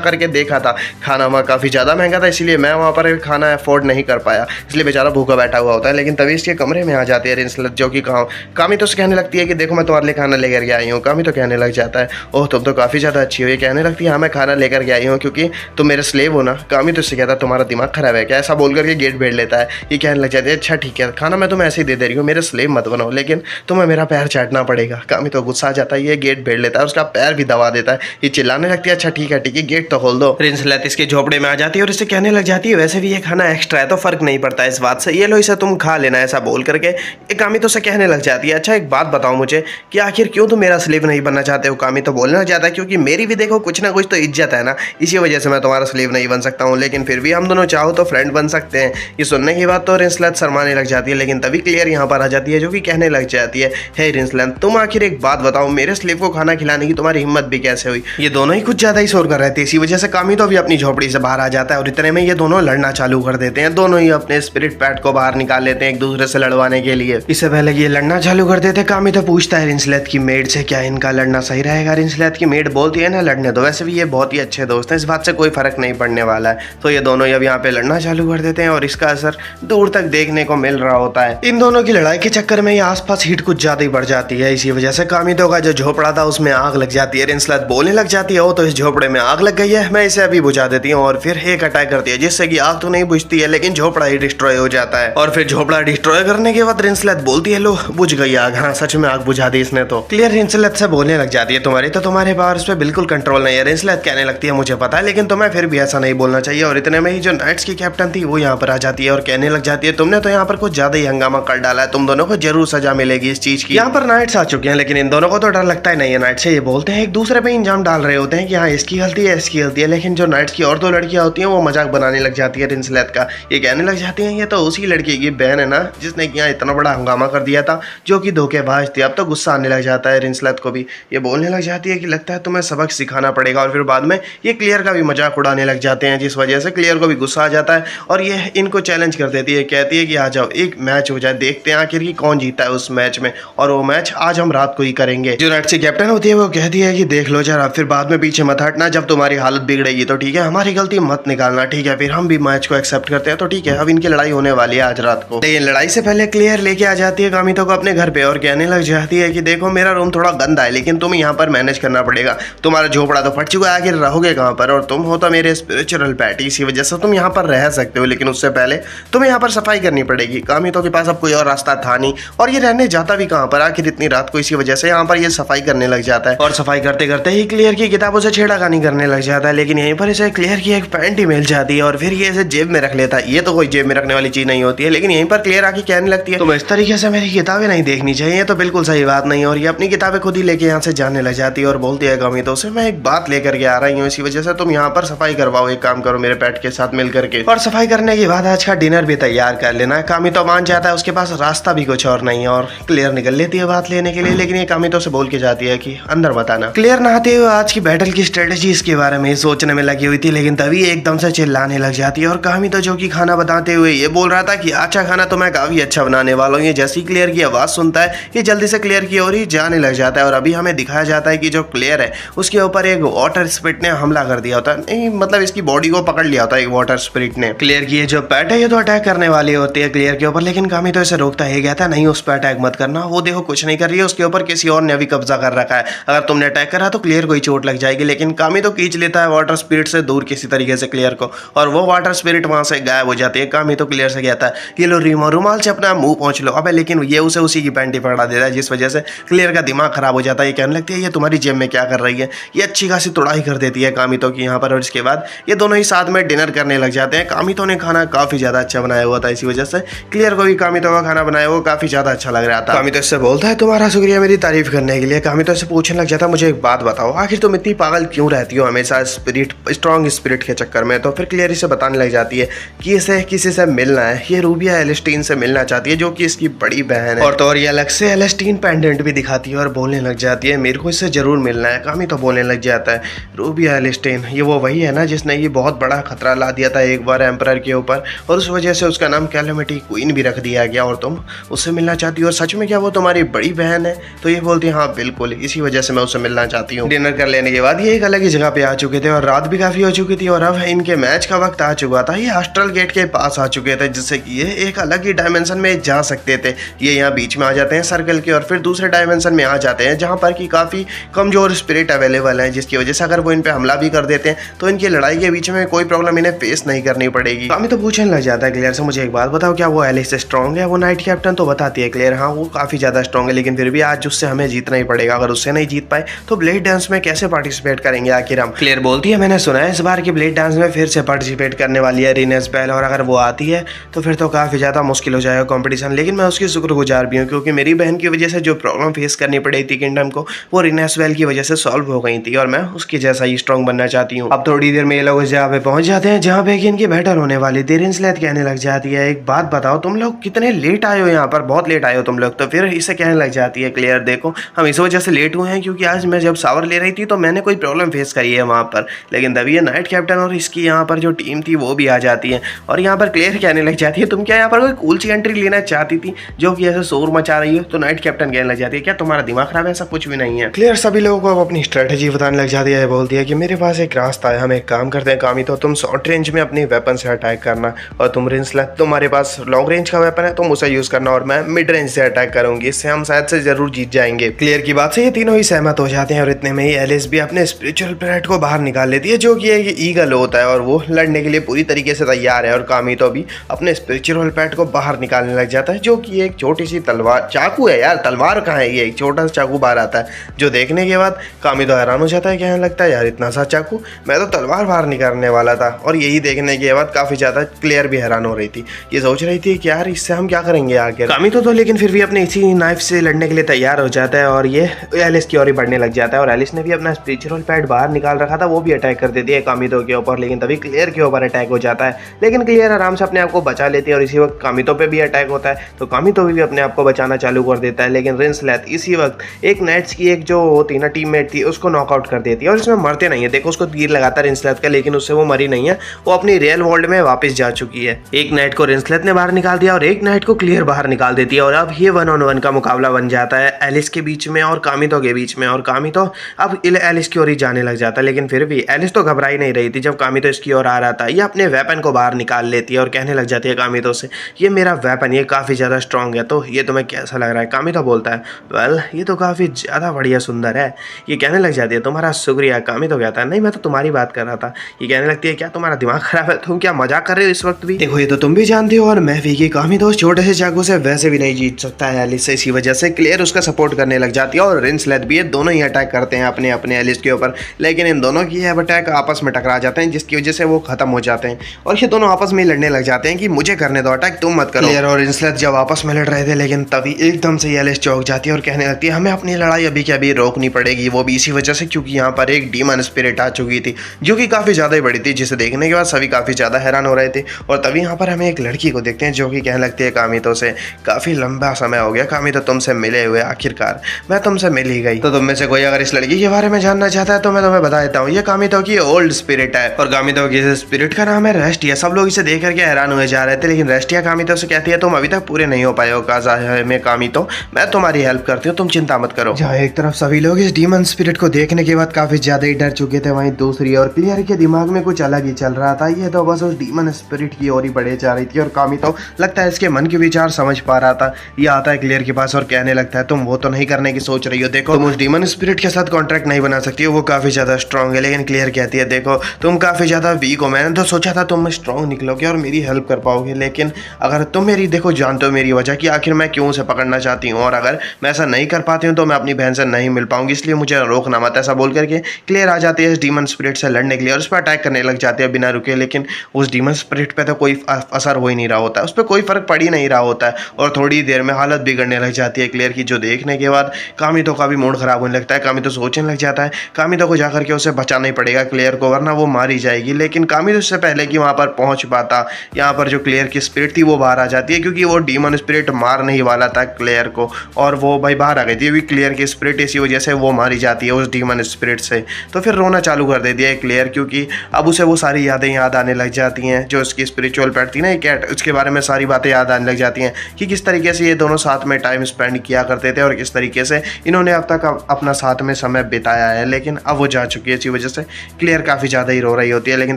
करके देखा था, खाना वहाँ काफ़ी ज़्यादा महंगा था, इसलिए मैं वहाँ पर खाना अफोर्ड नहीं कर पाया, इसलिए बेचारा भूखा बैठा हुआ होता है। लेकिन तभी इसके कमरे में आ जाती है रिंसलेट, जो कि कामी तो कहने लगती है कि देखो मैं तुम्हारे लिए खाना लेकर के आई हूँ। कामी तो कहने लग जाता है ओह तुम तो काफ़ी ज़्यादा अच्छी हो। ये कहने लगती है हाँ मैं खाना लेकर के आई हूँ क्योंकि तुम मेरे स्लेव हो ना। कामी तो उससे कहता है तुम्हारा दिमाग खराब है क्या, ऐसा बोल करके गेट भेज लेता है। ये कहने लग जाती है अच्छा ठीक है खाना मैं तुम्हें ऐसे ही दे रही हूँ, मेरे स्लेव मत बनो, लेकिन तुम्हें मेरा पैर चाटना पड़ेगा। कामी तो गुस्सा आ जाता है, ये गेट भेज लेता है, उसका पैर भी दबा देता है। ये चिल्लाने लगती है अच्छा ठीक है गेट तो खोल दो। रिंसलेट इसके झोपड़े में आ जाती है और इसे कहने लग जाती है वैसे भी ये खाना एक्स्ट्रा है तो फर्क नहीं पड़ता इस बात से, ये लो इसे तुम खा लेना। ऐसा बोल करके एक कामी तो उसे कहने लग जाती है अच्छा एक बात बताओ मुझे कि आखिर क्यों तुम मेरा स्लेव नहीं बनना चाहते हो। कामी तो बोलने लग जाता है क्योंकि मेरी भी देखो कुछ ना कुछ तो इज्जत है ना, इसी वजह से मैं तुम्हारा स्लेव नहीं बन सकता हूँ, लेकिन फिर भी हम दोनों चाहो तो फ्रेंड बन सकते हैं। ये सुनने की बात तो रिंसलेट शर्माने लग जाती है, लेकिन तभी क्लियर यहाँ पर आ जाती है जो कि कहने लग जाती है हे रिंसलेट तुम आखिर एक बात बताओ मेरे स्लेव को खाना खिलाने की तुम्हारी हिम्मत भी कैसे हुई। ये दोनों ही कुछ ज्यादा ही शोर कर रहे थे, इसी वजह से कामी तो अभी अपनी झोपड़ी से बाहर आ जाता है और इतने में ये दोनों लड़ना चालू कर देते हैं। दोनों ही अपने स्पिरिट पैट को बाहर निकाल लेते हैं एक दूसरे से लड़वाने के लिए। इससे पहले ये लड़ना चालू कर देते कामी तो पूछता है रिंसलेट की मेड से क्या इनका लड़ना सही रहेगा। रिंसलेट की मेड बोलती है ना लड़ने दो, वैसे भी ये बहुत ही अच्छे दोस्त हैं, इस बात से कोई फर्क नहीं पड़ने वाला है। तो ये दोनों अब यहाँ पे लड़ना चालू कर देते हैं और इसका असर दूर तक देखने को मिल रहा होता है। इन दोनों की लड़ाई के चक्कर में ये आसपास हीट कुछ ज्यादा ही बढ़ जाती है, इसी वजह से कामितो का जो झोपड़ा था उसमें आग लग जाती है। रिंसलेट बोलने लग जाती है ओ तो इस झोपड़े में आग लग गई है, मैं इसे अभी बुझा देती हूँ, और फिर एक अटैक करती है जिससे कि आग तो नहीं बुझती है लेकिन झोपड़ा ही डिस्ट्रॉय हो जाता है। और फिर झोपड़ा डिस्ट्रॉय करने के बाद रिंसलेट बोलती है लो बुझ गई आग, हाँ सच में आग बुझा दी इसने तो। क्लियर रिंसलेट से बोलने लग जाती है तुम्हारे पावर पे बिल्कुल कंट्रोल नहीं है। रिंसलेट कहने लगती है मुझे पता है लेकिन तुम्हें फिर भी ऐसा नहीं बोलना चाहिए। और इतने में ही जो नाइट्स की कैप्टन थी वो यहाँ पर आ जाती है और कहने लग जाती है तुमने तो यहाँ पर कुछ ज्यादा ही हंगामा कर डाला है, तुम दोनों को जरूर सजा मिलेगी इस चीज की। यहाँ पर नाइट्स आ चुके हैं लेकिन इन दोनों को तो डर लगता ही नहीं है नाइट्स से। ये बोलते हैं एक दूसरे पे इंजाम डाल रहे होते हैं कि हाँ इसकी गलती है इसकी गलती है, लेकिन जो नाइट्स की और दो लड़कियां होती हैं वो मजाक बनाने लग जाती है रिंसलेट का। ये कहने लग जाती हैं ये तो उसी लड़की की बहन है ना जिसने यहाँ इतना बड़ा हंगामा कर दिया था, जो कि धोखेबाज थी। अब तो गुस्सा आने लग जाता है रिंसलेट को भी, ये बोलने लग जाती है कि लगता है तुम्हें सबक सिखाना पड़ेगा। और फिर बाद में ये क्लियर का भी मजाक उड़ाने लग जाते हैं, जिस वजह से क्लियर को भी गुस्सा आ जाता है और ये इनको चैलेंज कर देती है, कहती है कि आ जाओ एक मैच हो जाए, देखते हैं आखिर की कौन जीता है उस मैच में, और वो मैच आज हम रात को ही करेंगे। जो नाइट्स की कैप्टन होती है वो कहती है कि देख लो जरा, फिर बाद में पीछे मत हटना, जब तुम्हारी हालत बिगड़ेगी तो ठीक है, हमारी गलती मत निकालना ठीक है। फिर हम भी मैच को एक्सेप्ट करते हैं तो ठीक है। अब इनकी लड़ाई होने वाली है आज रात को, लेकिन लड़ाई से पहले क्लियर लेके आ जाती है कामितो को अपने घर पे और कहने लग जाती है कि देखो मेरा रूम थोड़ा गंदा है लेकिन तुम यहाँ पर मैनेज करना पड़ेगा, तुम्हारा झोपड़ा तो फट चुका है, आखिर रहोगे कहाँ पर, और तुम हो तो मेरे स्पिरिचुअल पैट, इसी वजह से तुम यहाँ पर रह सकते हो, लेकिन उससे पहले तुम्हें यहाँ पर सफाई करनी पड़ेगी। कामितो के पास अब कोई और रास्ता था नहीं और ये रहने जाता भी कहाँ पर आखिर इतनी रात को, इसी वजह से यहाँ पर ये सफाई करने लग जाता है। और सफाई करते करते ही क्लियर की किताबों से छेड़खानी करने लग जाता है, लेकिन यहीं पर इसे क्लियर की एक पैंट ही मिल जाती है और फिर ये इसे जेब में रख लेता है। ये तो कोई जेब में रखने वाली चीज नहीं होती है, लेकिन यहीं पर क्लियर आके कहने लगती है तुम इस तरीके से मेरी किताबें नहीं देखनी चाहिए, ये तो बिल्कुल सही बात नहीं है। और ये अपनी किताबें खुद ही लेके यहाँ से जाने लग जाती है और बोलती है कामितो से मैं एक बात लेकर के आ रही हूँ, इसी वजह से तुम यहाँ पर सफाई करवाओ, एक काम करो मेरे पेट के साथ मिल करके, और सफाई करने के बाद आज का डिनर भी तैयार कर लेना। कामितो मान जाता है, उसके पास रास्ता भी कुछ और नहीं है और क्लियर निकल लेती है बात लेने के लिए, लेकिन ये कामितो से बोल के जाती है कि अंदर बताना। क्लियर नहाते हुए आज की बैटल की स्ट्रेटेजी इसके बारे में सोचने में लगी हुई थी, लेकिन तभी एकदम से चिल्लाने लग जाती है और कामितो जो कि खाना बताते हुए ये बोल रहा था कि अच्छा खाना तो मैं काफी अच्छा बनाने वाला हूँ। ये जैसी क्लियर की आवाज सुनता है ये जल्दी से क्लियर की ओर ही जाने लग जाता है और अभी हमें दिखाया जाता है कि जो क्लियर है उसके ऊपर एक वाटर स्पिरिट ने हमला कर दिया होता है, नहीं मतलब इसकी बॉडी को पकड़ लिया होता है एक वाटर स्पिरिट ने। क्लियर की ये जो पेट है ये तो अटैक करने वाली होती है क्लियर के ऊपर, लेकिन कामितो इसे रोकता है, कहता है नहीं उस पर अटैक मत करना, वो देखो कुछ नहीं कर रही है, उसके ऊपर किसी और ने अभी कब्जा कर रखा है, अगर तुमने अटैक करा तो क्लियर को ही चोट लग जाएगी। लेकिन कामितो खींच लेता है वाटर स्पिरिट से दूर किसी तरीके से क्लियर को, और वो वाटर स्पिरिट वहां से गायब हो जाती है। कामितो क्लियर से कहता है ये लो रुमाल से अपना मुंह पहुंच लो, अबे लेकिन ये उसे उसी की पैंटी पकड़ा देता है, जिस वजह से क्लियर का दिमाग खराब हो जाता है। ये कहने लगती है ये तुम्हारी जेब में क्या कर रही है, ये अच्छी खासी तुड़ाई कर देती है कामितो की यहाँ पर। और इसके बाद ये दोनों ही साथ में डिनर करने लग जाते हैं। कामितो ने खाना काफी ज्यादा अच्छा बनाया हुआ था, इसी वजह से क्लियर को भी कामितो का खाना बनाया वो काफी ज्यादा अच्छा लग रहा था। कामितो इससे बोलता है तुम्हारा शुक्रिया मेरी तारीफ करने के लिए। कामितो से पूछने लग जाता मुझे एक बात बताओ, आखिर तुम इतनी पागल क्यों रहती हो हमेशा स्ट्रॉन्ग स्पिरिट के चक्कर में। तो फिर क्लियर इसे बताने लग जाती है कि इसे किसी से मिलना है, ये रूबिया एलिस्टीन से मिलना चाहती है जो कि इसकी बड़ी बहन है, और तो और ये अलग से एलिस्टीन पेंडेंट भी दिखाती है और बोलने लग जाती है मेरे को इससे जरूर मिलना है। कामितो बोलने लग जाता है रूबिया एलिस्टीन ये वो वही है ना जिसने ये बहुत बड़ा खतरा ला दिया था एक बार एम्परर के ऊपर, और उस वजह से उसका नाम कैलेमिटी क्वीन भी रख दिया गया, और तुम उससे मिलना चाहती हो, और सच में क्या वो तुम्हारी बड़ी बहन है। तो ये बोलती है हाँ बिल्कुल, इसी वजह से मैं उससे मिलना चाहती करती हूँ। डिनर कर लेने के बाद ये एक अलग ही जगह पे आ चुके थे और रात भी काफी हो चुकी थी और अब इनके मैच का वक्त आ चुका था। ये एस्ट्रल गेट के पास आ चुके थे जिससे कि ये एक अलग ही डायमेंशन में जा सकते थे। ये यहाँ बीच में आ जाते हैं सर्कल के और फिर दूसरे डायमेंशन में आ जाते हैं जहाँ पर कि काफी कमजोर स्पिरिट अवेलेबल है, जिसकी वजह से अगर वो इन पे हमला भी कर देते हैं तो इनकी लड़ाई के बीच में कोई प्रॉब्लम इन्हें फेस नहीं करनी पड़ेगी। कामी तो पूछने लग जाता है क्लियर से, मुझे एक बात बताओ, क्या वो एलिस स्ट्रॉन्ग है? वो नाइट कैप्टन तो बताती है क्लियर हाँ वो काफी ज्यादा स्ट्रॉन्ग है, लेकिन फिर भी आज उससे हमें जीतना ही पड़ेगा। अगर उससे नहीं जीत पाए तो ब्लेड डांस में कैसे पार्टिसिपेट करेंगे आखिर हम? क्लियर बोलती है मैंने सुना है इस बार की ब्लेड डांस में फिर से पार्टिसिपेट करने वाली है रिनेस बेल, और अगर वो आती है तो फिर तो काफी ज्यादा मुश्किल हो जाएगा कंपटीशन। लेकिन मैं उसकी शुक्रगुजार भी हूँ क्योंकि मेरी बहन की वजह से जो प्रॉब्लम फेस करनी पड़ी थी किंगडम को वो रिनेस बेल की वजह से सॉल्व हो गई थी और मैं उसकी जैसा ही स्ट्रॉन्ग बनना चाहती हूँ। अब थोड़ी देर में ये लोग उस जगह पे पहुंच जाते हैं जहाँ पे इनकी बैटल होने वाली थी। रिंसलेट कहने लग जाती है एक बात बताओ तुम लोग कितने लेट आए हो, यहाँ पर बहुत लेट आए हो तुम लोग। तो फिर इसे कहने लग जाती है क्लियर देखो हम इस वजह से लेट हुए हैं क्योंकि आज मैं जब शावर ले रही थी तो मैंने कोई प्रॉब्लम फेस करी है वहाँ पर, लेकिन तभी ये नाइट कैप्टन और इसकी यहाँ पर जो टीम थी वो भी आ जाती है और यहाँ पर क्लियर कहने लग जाती है तुम क्या यहाँ पर कोई कूल सी एंट्री लेना चाहती थी जो कि ऐसे शोर मचा रही है? तो नाइट कैप्टन कहने लग जाती है क्या तुम्हारा दिमाग खराब है? ऐसा कुछ भी नहीं है। क्लियर सभी लोगों को अब अपनी स्ट्रेटेजी बताने लग जाती है, बोलती है कि मेरे पास एक रास्ता है, हम एक काम करते हैं कामी, तो तुम शॉर्ट रेंज में अपनी वेपन से अटैक करना और तुम रिंसलेट तुम्हारे पास लॉन्ग रेंज का वेपन है तुम उसे यूज करना और मैं मिड रेंज से अटैक करूंगी, इससे हम शायद से जरूर जीत जाएंगे। क्लियर की बात से ये तीनों ही सहमत हो जाते हैं और इतने में ही एलिस भी अपने स्पिरिचुअल पैरेट को बाहर निकाल लेती है जो कि एक ईगल होता है और वो लड़ने के लिए पूरी तरीके से तैयार है और कामी तो भी अपने स्पिरिचुअल पैरेट को बाहर निकालने लग जाता है जो कि एक छोटी सी तलवार चाकू है। यार तलवार कहाँ है, ये एक छोटा सा चाकू बाहर आता है जो देखने के बाद कामी तो हैरान हो जाता है, कहने लगता है यार इतना सा चाकू, मैं तो तलवार बाहर निकालने वाला था। और यही देखने के बाद काफी ज्यादा क्लियर भी हैरान हो रही थी, ये सोच रही थी कि यार इससे हम क्या करेंगे आगे। कामी तो लेकिन फिर भी अपने इसी नाइफ से लड़ने के लिए तैयार हो जाता है और ये एलिस की ओर ही बढ़ने लग जाता है और एलिस ने भी अपना स्पिरिचुअल पैड बाहर निकाल रखा था, वो भी अटैक कर देती है कामितो के ऊपर, लेकिन तभी क्लियर के ऊपर अटैक हो जाता है। लेकिन क्लियर आराम से अपने आप को बचा लेती है और इसी वक्त कामितो पे भी अटैक होता है तो कामितो भी अपने आप को बचाना चालू कर देता है। लेकिन रिंसलेट इसी वक्त एक नेट्स की एक जो होती ना टीममेट थी उसको नॉकआउट कर देती है और इसमें मरते नहीं है। देखो उसको तीर लगाता है रिंसलेट का, लेकिन उससे वो मरी नहीं है, वो अपनी रियल वर्ल्ड में वापस जा चुकी है। एक नाइट को रिंसलेट ने बाहर निकाल दिया और एक नाइट को क्लियर बाहर निकाल देती है और अब ये 1-on-1 का मुकाबला बन जाता है एलिस के बीच में और कामितो के बीच में। और कामितो अब एलिस की ओर ही जाने लग जाता है, लेकिन फिर भी एलिस तो घबरा ही नहीं रही थी। जब कामितो इसकी ओर आ रहा था ये अपने वेपन को बाहर निकाल लेती है और कहने लग जाती है कामितो से ये मेरा वेपन ये काफ़ी ज़्यादा स्ट्रॉन्ग है, तो ये तुम्हें कैसा लग रहा है? कामितो बोलता है वेल ये तो काफ़ी ज़्यादा बढ़िया सुंदर है। ये कहने लग जाती है तुम्हारा शुक्रिया। कामितो कहता है नहीं मैं तो तुम्हारी बात कर रहा था। ये कहने लगती है क्या तुम्हारा दिमाग खराब है, तुम क्या मजाक कर रहे हो इस वक्त भी? देखो ये तो तुम भी जानती हो और मैं भी कि कामितो छोटे से चाकू से वैसे भी नहीं जीत सकता है एलिस से, इसी वजह से क्लियर उसका सपोर्ट करने लग जाती है और रिंसलेट भी ये दोनों ही अटैक करते हैं अपने अपने एलिस के ऊपर, लेकिन इन दोनों की अब अटैक आपस में टकरा जाते हैं जिसकी वजह से वो खत्म हो जाते हैं और ये दोनों आपस में लड़ने लग जाते हैं कि मुझे करने दो अटैक, तुम मत करो। क्लियर और रिंसलेट जब आपस में लड़ रहे थे लेकिन तभी एकदम से एलिस चौंक जाती है और कहने लगती है हमें अपनी लड़ाई अभी के अभी रोकनी पड़ेगी, वो भी इसी वजह से क्योंकि यहाँ पर एक डीमन स्पिरिट आ चुकी थी जो कि काफी ज्यादा ही बड़ी थी, जिसे देखने के बाद सभी काफी ज्यादा हैरान हो रहे थे। और तभी यहाँ पर हमें एक लड़की को देखते हैं जो कि कहने लगती है कामितो से काफी लंबा समय हो गया कामितो तुमसे मिले हुए, आखिरकार मैं तुमसे मिल ही गई। तो तुम में से कोई अगर इस लड़की के बारे में जानना चाहता है तो मैं तुम्हें बता देता हूँ, ये कामितो की ओल्ड स्पिरिट है और कामितो की स्पिरिट का नाम है रेस्टिया। सब लोग इसे देख करके हैरान हुए जा रहे थे, लेकिन रेस्टिया कामितो से कहती है तुम अभी तक पूरे नहीं हो पाए हो काजा में कामितो, मैं तुम्हारी हेल्प करती हूँ, तुम चिंता मत करो। जहाँ एक तरफ सभी लोग इस डीमन स्पिरिट को देखने के बाद काफी ज्यादा ही डर चुके थे, वहीं दूसरी और क्लियर के दिमाग में कुछ अलग ही चल रहा था। ये तो बस उस डीमन स्पिरिट की ओर ही बढ़े जा रही थी और कामितो लगता है इसके मन के विचार समझ पा रहा था। ये आता है क्लियर के पास और कहने लगता है तुम वो तो नहीं करने की सोच रही हो, देखो तुम उस डीमन स्पिरिट के साथ कॉन्ट्रैक्ट नहीं बना सकती हो, वो काफी ज्यादा स्ट्रॉन्ग है। लेकिन क्लियर कहती है देखो तुम काफी ज्यादा वीक हो, मैंने तो सोचा था तुम स्ट्रॉन्ग निकलोगे और मेरी हेल्प कर पाओगे, लेकिन अगर तुम मेरी देखो जानते हो मेरी वजह कि आखिर मैं क्यों उसे पकड़ना चाहती हूँ और अगर मैं ऐसा नहीं कर पाती हूँ तो मैं अपनी बहन से नहीं मिल पाऊंगी, इसलिए मुझे रोकना मत। ऐसा बोल करके क्लियर आ जाती है इस डीमन स्पिरिट से लड़ने के लिए और उस पर अटैक करने लग जाती है बिना रुके, लेकिन उस डीमन स्पिरिट पे तो कोई असर हो ही नहीं रहा होता है, उस पर कोई फर्क पड़ ही नहीं रहा होता है और थोड़ी देर में हालत बिगड़ने लग जाती है क्लियर की, जो देखने के बाद कामितो का भी मूड खराब होने लगता है। कामितो सोचने लग जाता है कामितो को जाकर के उसे बचाना ही पड़ेगा क्लियर को, वरना वो मारी जाएगी। लेकिन कामितो से पहले कि वहां पर पहुंच पाता, यहाँ पर जो क्लियर की स्पिरिट थी वो बाहर आ जाती है क्योंकि वो डीमन स्पिरिट मार नहीं वाला था क्लियर को और वो भाई बाहर आ गई थी क्लियर की स्पिरिट, इसी वजह से वो मारी जाती है उस डीमन स्पिरिट से। तो फिर रोना चालू कर देती है क्लियर क्योंकि अब उसे वो सारी यादें याद आने लग जाती हैं जो उसकी स्पिरिचुअल पेट थी ना कैट, उसके बारे में सारी बातें याद आने लग जाती हैं कि किस तरीके से ये दोनों साथ में टाइम स्पेंड किया करते थे और किस तरीके से इन्होंने अब तक अपना साथ में समय बिताया है, लेकिन अब वो जा चुकी है। इसी वजह से क्लियर काफ़ी ज़्यादा ही रो रही होती है। लेकिन